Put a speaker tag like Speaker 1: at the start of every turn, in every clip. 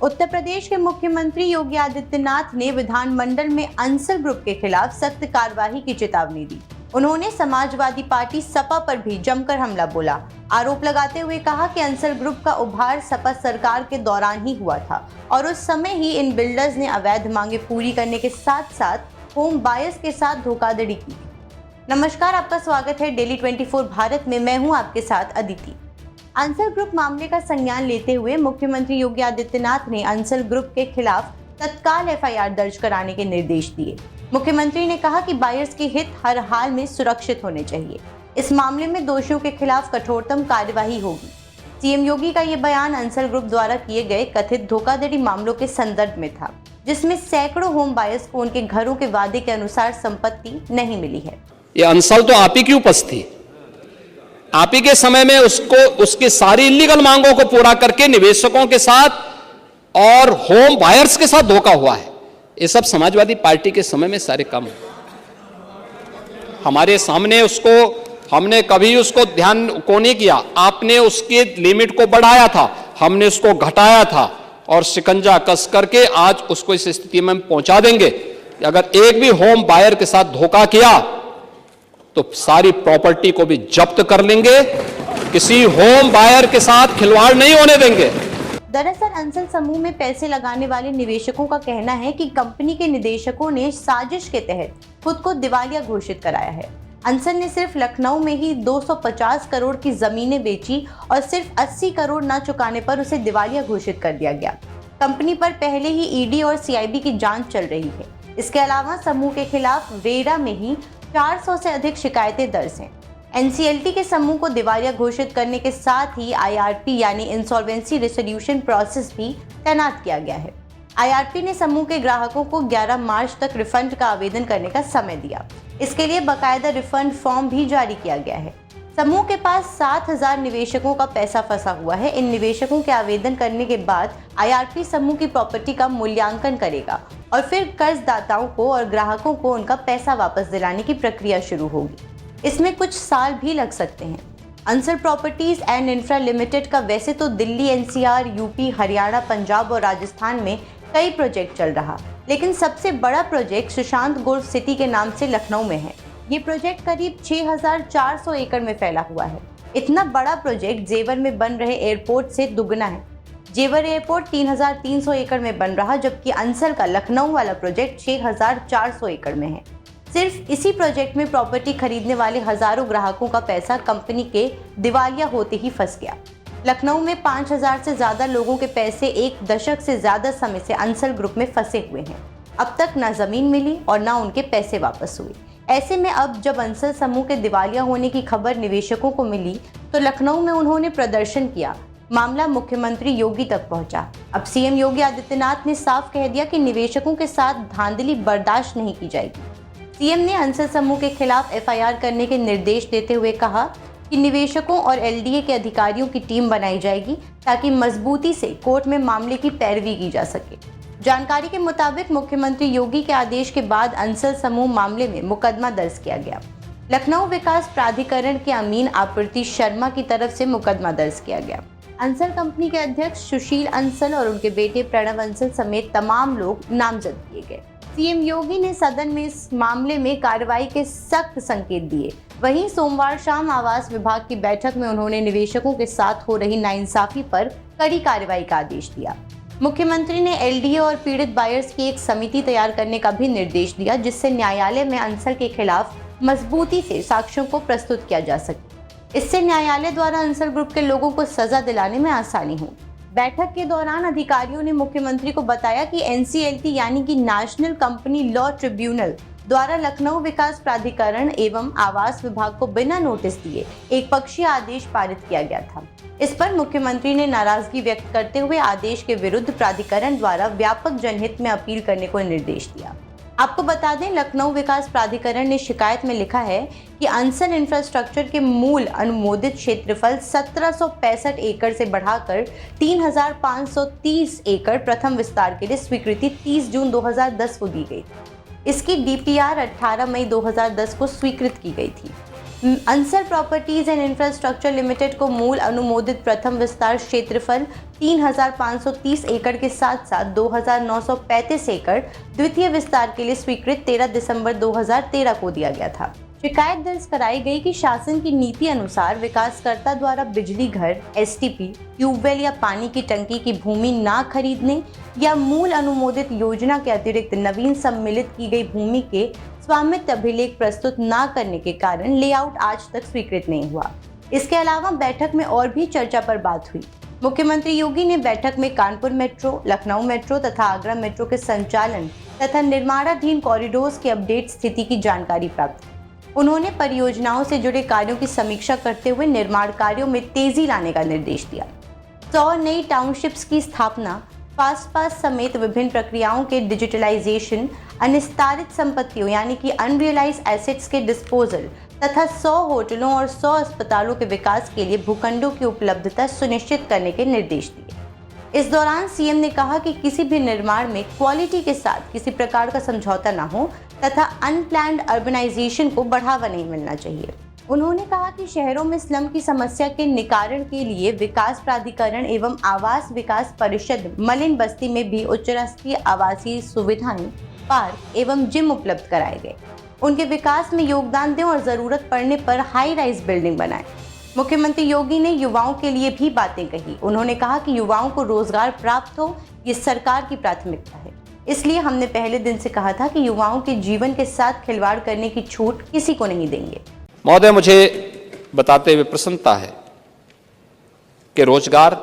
Speaker 1: उत्तर प्रदेश के मुख्यमंत्री योगी आदित्यनाथ ने विधानमंडल में अंसल ग्रुप के खिलाफ सख्त कार्रवाई की चेतावनी दी। उन्होंने समाजवादी पार्टी सपा पर भी जमकर हमला बोला। आरोप लगाते हुए कहा कि अंसल ग्रुप का उभार सपा सरकार के दौरान ही हुआ था और उस समय ही इन बिल्डर्स ने अवैध मांगे पूरी करने के साथ साथ होम बायर्स के साथ धोखाधड़ी की। नमस्कार, आपका स्वागत है डेली 24 भारत में। मैं हूं आपके साथ अदिति। अंसल ग्रुप मामले का संज्ञान लेते हुए मुख्यमंत्री योगी आदित्यनाथ ने अंसल ग्रुप के खिलाफ तत्काल एफआईआर दर्ज कराने के निर्देश दिए। मुख्यमंत्री ने कहा कि बायर्स के हित हर हाल में सुरक्षित होने चाहिए। इस मामले में दोषियों के खिलाफ कठोरतम कार्यवाही होगी। सीएम योगी का ये बयान अंसल ग्रुप द्वारा किए गए कथित धोखाधड़ी मामलों के संदर्भ में था, जिसमें सैकड़ों होम बायर्स को उनके घरों के वादे के अनुसार संपत्ति नहीं मिली है।
Speaker 2: ये अंसल तो आप ही की उपज थी। आप ही के समय में उसकी सारी इलीगल मांगों को पूरा करके निवेशकों के साथ और होम बायर्स के साथ धोखा हुआ है। ये सब समाजवादी पार्टी के समय में सारे काम हमारे सामने हमने कभी उसको ध्यान को नहीं किया। आपने उसके लिमिट को बढ़ाया था, हमने उसको घटाया था और शिकंजा कस करके आज उसको इस स्थिति में पहुंचा देंगे। अगर एक भी होम बायर के साथ धोखा किया तो सारी प्रॉपर्टी को भी जब्त कर लेंगे। किसी होम बायर के साथ खिलवाड़ नहीं होने देंगे।
Speaker 1: दरअसल अंसल समूह में पैसे लगाने वाले निवेशकों का कहना है कि कंपनी के निदेशकों ने साजिश के तहत खुद को दिवालिया घोषित कराया है। अंसल ने सिर्फ लखनऊ में ही 250 करोड़ की जमीनें बेची और सिर्फ 80 करोड़ न चुकाने पर उसे दिवालिया घोषित कर दिया गया। कंपनी पर पहले ही ईडी और सीआईबी की जांच चल रही है। इसके अलावा समूह के खिलाफ रेरा में ही 400 से अधिक शिकायतें दर्ज हैं। एनसीएलटी के समूह को दिवालिया घोषित करने के साथ ही आईआरपी यानी इंसॉल्वेंसी रेजोल्यूशन प्रोसेस भी तैनात किया गया है। आईआरपी ने समूह के ग्राहकों को 11 मार्च तक रिफंड का आवेदन करने का समय दिया। इसके लिए बाकायदा रिफंड फॉर्म भी जारी किया गया है। समूह के पास 7000 निवेशकों का पैसा फंसा हुआ है। इन निवेशकों के आवेदन करने के बाद आईआरपी समूह की प्रॉपर्टी का मूल्यांकन करेगा और फिर कर्जदाताओं को और ग्राहकों को उनका पैसा वापस दिलाने की प्रक्रिया शुरू होगी। इसमें कुछ साल भी लग सकते हैं। Ansal properties and infra limited का वैसे तो दिल्ली, एनसीआर, यूपी, हरियाणा, पंजाब और राजस्थान में कई प्रोजेक्ट चल रहा, लेकिन सबसे बड़ा प्रोजेक्ट सुशांत गोल्फ सिटी के नाम से लखनऊ में है। ये प्रोजेक्ट करीब 6400 एकड़ में फैला हुआ है। इतना बड़ा प्रोजेक्ट जेवर में बन रहे एयरपोर्ट से दुगना है। जेवर एयरपोर्ट 3300 एकड़ में बन रहा, जबकि अंसल का लखनऊ वाला प्रोजेक्ट 6400 एकड़ में है। सिर्फ इसी प्रोजेक्ट में प्रॉपर्टी खरीदने वाले हजारों ग्राहकों का पैसा कंपनी के दिवालिया होते ही फंस गया। लखनऊ में 5000 से ज्यादा लोगों के पैसे एक दशक से ज्यादा समय से अंसल ग्रुप में फंसे हुए हैं। अब तक न जमीन मिली और न उनके पैसे वापस हुए। ऐसे में अब जब अंसल समूह के दिवालिया होने की खबर निवेशकों को मिली तो लखनऊ में उन्होंने प्रदर्शन किया। मामला मुख्यमंत्री योगी तक पहुंचा। अब सीएम योगी आदित्यनाथ ने साफ कह दिया कि निवेशकों के साथ धांधली बर्दाश्त नहीं की जाएगी। सीएम ने अंसल समूह के खिलाफ एफआईआर करने के निर्देश देते हुए कहा कि निवेशकों और एलडीए के अधिकारियों की टीम बनाई जाएगी ताकि मजबूती से कोर्ट में मामले की पैरवी की जा सके। जानकारी के मुताबिक मुख्यमंत्री योगी के आदेश के बाद अंसल समूह मामले में मुकदमा दर्ज किया गया। लखनऊ विकास प्राधिकरण के अमीन आपूर्ति शर्मा की तरफ से मुकदमा दर्ज किया गया। अंसल कंपनी के अध्यक्ष सुशील अंसल और उनके बेटे प्रणव अंसल समेत तमाम लोग नामजद किए गए। सीएम योगी ने सदन में इस मामले में कार्रवाई के सख्त संकेत दिए। वहीं सोमवार शाम आवास विभाग की बैठक में उन्होंने निवेशकों के साथ हो रही नाइंसाफी पर कड़ी कार्रवाई का आदेश दिया। मुख्यमंत्री ने एलडीए और पीड़ित बायर्स की एक समिति तैयार करने का भी निर्देश दिया, जिससे न्यायालय में अंसल के खिलाफ मजबूती से साक्ष्यों को प्रस्तुत किया जा सके। इससे न्यायालय द्वारा अंसल ग्रुप के लोगों को सजा दिलाने में आसानी हो। बैठक के दौरान अधिकारियों ने मुख्यमंत्री को बताया कि एनसीएलटी यानी कि नेशनल कंपनी लॉ ट्रिब्यूनल द्वारा लखनऊ विकास प्राधिकरण एवं आवास विभाग को बिना नोटिस दिए एक पक्षीय आदेश पारित किया गया था। इस पर मुख्यमंत्री ने नाराजगी व्यक्त करते हुए आदेश के विरुद्ध प्राधिकरण द्वारा व्यापक जनहित में अपील करने को निर्देश दिया। आपको बता दें, लखनऊ विकास प्राधिकरण ने शिकायत में लिखा है कि अंसल इंफ्रास्ट्रक्चर के मूल अनुमोदित क्षेत्रफल 1765 एकड़ से बढ़ाकर 3530 एकड़ प्रथम विस्तार के लिए स्वीकृति 30 जून 2010 को दी गई। इसकी डीपीआर 18 मई 2010 को स्वीकृत की गई थी। Ansar properties and infrastructure limited को मूल अनुमोदित प्रथम विस्तार क्षेत्रफल 3,530 एकड़ के साथ साथ 2,935 एकड़ द्वितीय विस्तार के लिए स्वीकृत 13 दिसंबर 2013 को दिया गया था। शिकायत दर्ज कराई गई कि शासन की नीति अनुसार विकासकर्ता द्वारा बिजली घर, एसटीपी, ट्यूबवेल या पानी की टंकी की भूमि ना खरीदने या मूल अनुमोदित योजना के अतिरिक्त नवीन सम्मिलित की गई भूमि के स्वामित्व अभिलेख प्रस्तुत न करने के कारण लेआउट आज तक स्वीकृत नहीं हुआ। इसके अलावा बैठक में और भी चर्चा पर बात हुई। मुख्यमंत्री योगी ने बैठक में कानपुर मेट्रो, लखनऊ मेट्रो तथा आगरा मेट्रो के संचालन तथा निर्माणाधीन कॉरिडोर्स की अपडेट स्थिति की जानकारी प्राप्त की। उन्होंने परियोजनाओं से जुड़े कार्यों की समीक्षा करते हुए निर्माण कार्यों में तेजी लाने का निर्देश दिया। 100 नई टाउनशिप्स की स्थापना, फास्ट पास समेत विभिन्न प्रक्रियाओं के डिजिटलाइजेशन, अनिस्तारित संपत्तियों यानी कि अनरियलाइज्ड एसेट्स के डिस्पोजल तथा 100 होटलों और 100 अस्पतालों के विकास के लिए भूखंडों की उपलब्धता सुनिश्चित करने के निर्देश दिए। इस दौरान सीएम ने कहा कि किसी भी निर्माण में क्वालिटी के साथ किसी प्रकार का समझौता न हो तथा अनप्लैन्ड अर्बनाइजेशन को बढ़ावा नहीं मिलना चाहिए। उन्होंने कहा कि शहरों में स्लम की समस्या के निवारण के लिए विकास प्राधिकरण एवं आवास विकास परिषद मलिन बस्ती में भी उच्च स्तरीय आवासीय सुविधाएं, पार्क एवं जिम उपलब्ध कराए गए। उनके विकास में योगदान दें और जरूरत पड़ने पर हाई राइज बिल्डिंग बनाएं। मुख्यमंत्री योगी ने युवाओं के लिए भी बातें कही। उन्होंने कहा कि युवाओं को रोजगार प्राप्त हो, ये सरकार की प्राथमिकता है। इसलिए हमने पहले दिन से कहा था कि युवाओं के जीवन के साथ खिलवाड़ करने की छूट किसी को नहीं देंगे।
Speaker 2: महोदय, मुझे बताते हुए प्रसन्नता है कि रोजगार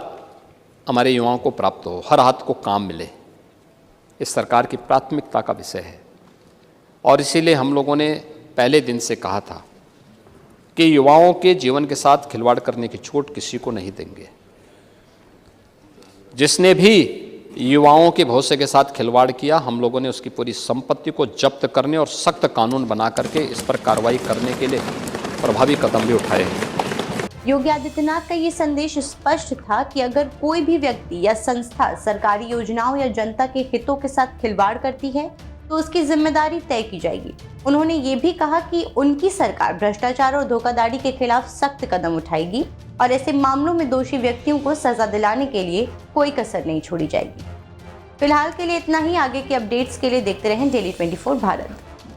Speaker 2: हमारे युवाओं को प्राप्त हो, हर हाथ को काम मिले, इस सरकार की प्राथमिकता का विषय है। और इसीलिए हम लोगों ने पहले दिन से कहा था कि युवाओं के जीवन के साथ खिलवाड़ करने की छूट किसी को नहीं देंगे। जिसने भी युवाओं के भविष्य के साथ खिलवाड़ किया, हम लोगों ने उसकी पूरी संपत्ति को जब्त करने और सख्त कानून बना करके इस पर कार्रवाई करने के लिए प्रभावी कदम भी उठाए हैं।
Speaker 1: योगी आदित्यनाथ का ये संदेश स्पष्ट था कि अगर कोई भी व्यक्ति या संस्था सरकारी योजनाओं या जनता के हितों के साथ खिलवाड़ करती है तो उसकी जिम्मेदारी तय की जाएगी। उन्होंने ये भी कहा कि उनकी सरकार भ्रष्टाचार और धोखाधड़ी के खिलाफ सख्त कदम उठाएगी और ऐसे मामलों में दोषी व्यक्तियों को सजा दिलाने के लिए कोई कसर नहीं छोड़ी जाएगी। फिलहाल के लिए इतना ही। आगे के अपडेट्स के लिए देखते रहें डेली 24 भारत।